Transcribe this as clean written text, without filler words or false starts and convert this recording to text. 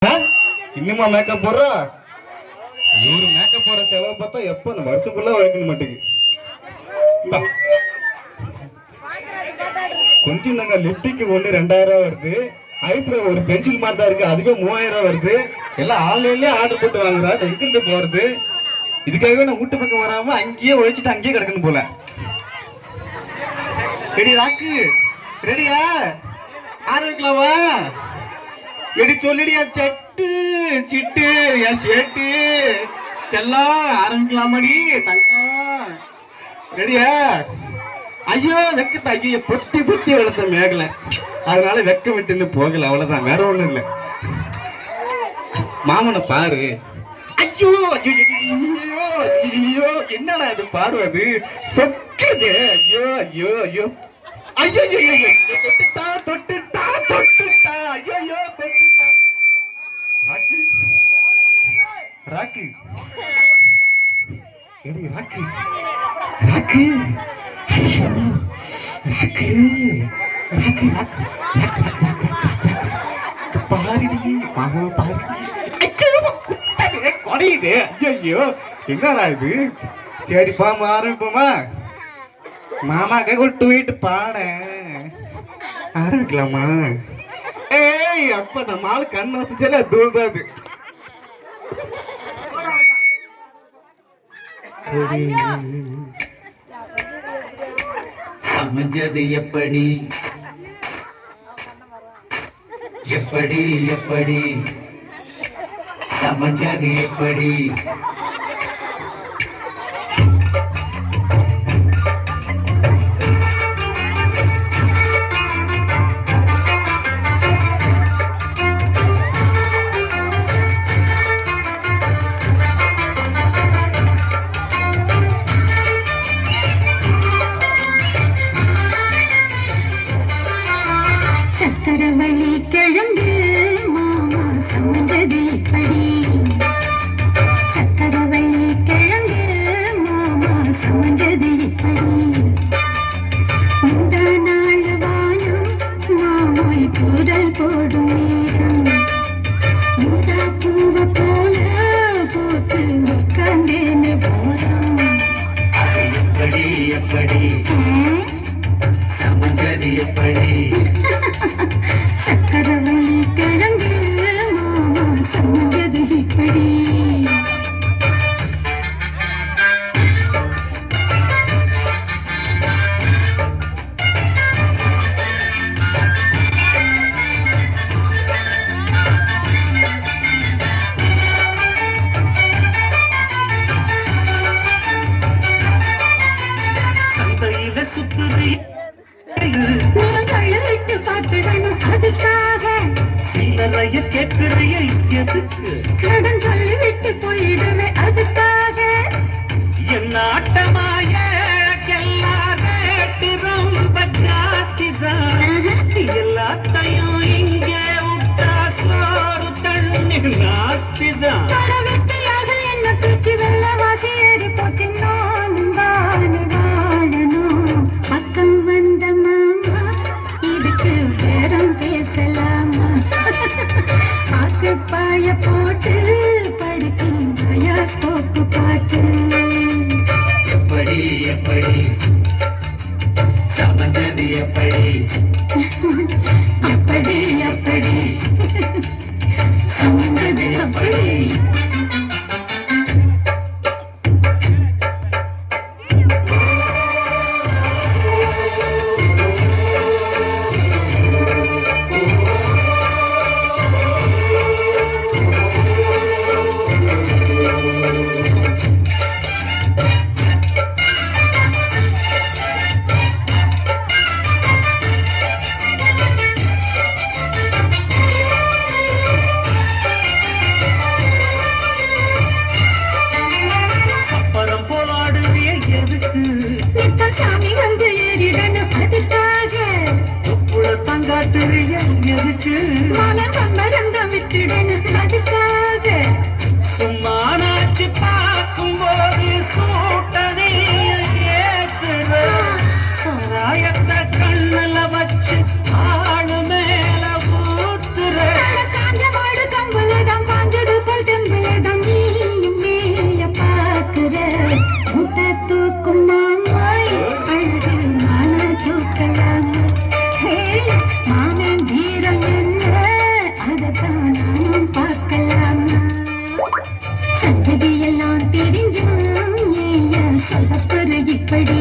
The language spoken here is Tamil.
இன்னுமா மேக்கப் போடுறா? இவரு மேக்கப் போற செலவு பார்த்தா எப்ப இந்த வருஷம் ஃபுல்லா வைக்க மாட்டேங்குது. கொஞ்சம் நாங்க லிப்டிக்கு ஒண்ணு 2000 வருது, ஐப்ரோ ஒரு பென்சில் மாதிரி தான் இருக்கு, அதுவே 3000 வருது. எல்லாம் ஆன்லைன்லயே ஆர்டர் போட்டு வாங்குறா. எங்கிருந்து போறது? இதுக்காகவே நான் வீட்டு பக்கம் வராம அங்கேயே ஒழிச்சிட்டு அங்கேயே கிடக்கணும் போல. ரெடி ராக்கு? ரெடியா? ஆரம்பிக்கலாமா? எடி சொல்லிடியா சட்டு சிட்டு என் ஷேட்டு செல்லம், ஆரம்பிக்கலாமாடி தங்கம்? ரெடியா? ஐயோ வெக்கத்த ஐயோ பொத்தி பொத்தி வளர்த்த மேகல, அதனால வெக்க விட்டுன்னு போகல, அவ்வளவுதான், வேற ஒண்ணும் இல்லை. மாமனை பாரு. ஐயோ ஐயோ ஐயோ என்னடா இது பாருவது சொக்குது. ஐயோ ஐயோ ஐயோ ஐயோ ஐயோ தொட்டுட்டா தொட்டுட்டா தொட்டுட்டா ஐயோ தொட்டுட்டா. ராக்கு ராக்கு எடி ராக்கு ராக்கு ராக்கு ராக்கு ராக்கு பாருடி மாமா பாருடி. கொடையுது. ஐயோ என்னடா இது? சரிப்பா ஆரம்பிப்போமா? மாமாக்க ஒரு ட்வீட் பாட ஆரம்பிக்கலாமா? ஏய் அப்ப நம்ம ஆளு கண் வசிச்சால தூள்றாது. சமைஞ்சது எப்படி எப்படி எப்படி சமைஞ்சது எப்படி? சக்கரவள்ளி கிழங்கு மாமா சமைஞ்சது எப்படி? சக்கரவள்ளி கிழங்கு மாமா சமைஞ்சது எப்படி? முந்தா நாள் வானம் மாமோய் கூடல் போடும் நேரம், முதா பூவ போல போட்டு உட்காந்தேன்னு போறோம். அது எப்படி எப்படி சமைஞ்சது எப்படி? சக்கரவள்ளி கிழங்கு மாமா சமைஞ்சது இப்படி. சந்தையில சுத்துது விட்டு பார்த்துடணும் அதுக்காக, சீலரைய கேட்கிறைய எதுக்கு? கடன் சொல்லி விட்டு போயிடுவேன் அதுக்காக. என்ன ஆட்டமாய எல்லாரேட்டு ரொம்ப ஜாஸ்திதான், எல்லாத்தையும் இங்கே விட்டா சோறு தண்ணி நாஸ்திதான். வெட்டியாக என்ன பிடிச்சி வெள்ளவாசி ஏறி போச்சு, நானும் வாழ வாழணும். பக்கம் வந்த மாமா இதுக்கு பேரம் பேசலாமா? ஆக்கு பாய போட்டு படுக்கும் பயாஸ்கோப்பு பாட்டு. எப்படி எப்படி சமைஞ்சது எப்படி? அப்படி அப்படி சமைஞ்சது அப்படி. சப்பரம் போலாடுறிய எதுக்கு? சாமி வந்து ஏறிடணும் அதுக்காக, உப்புள தங்காட்டுறிய எதுக்கு? மனம் மறந்தம் விட்டுடணும் அதுக்காக. சும்மா நாச்சு பார்க்கும் போது சூட்டனே ஏத்துற, சாராயத்தை கண்ணுல வச்சு ஆளு மேல ஊத்துற. காஞ்ச மாடு கம்புல மாமன் வீரம் என்ன அதத்தான் நானும் பார்க்கலாமா சந்ததியெல்லாம் தெரிஞ்சும் ஏன் சொல்லப்பரு இப்படி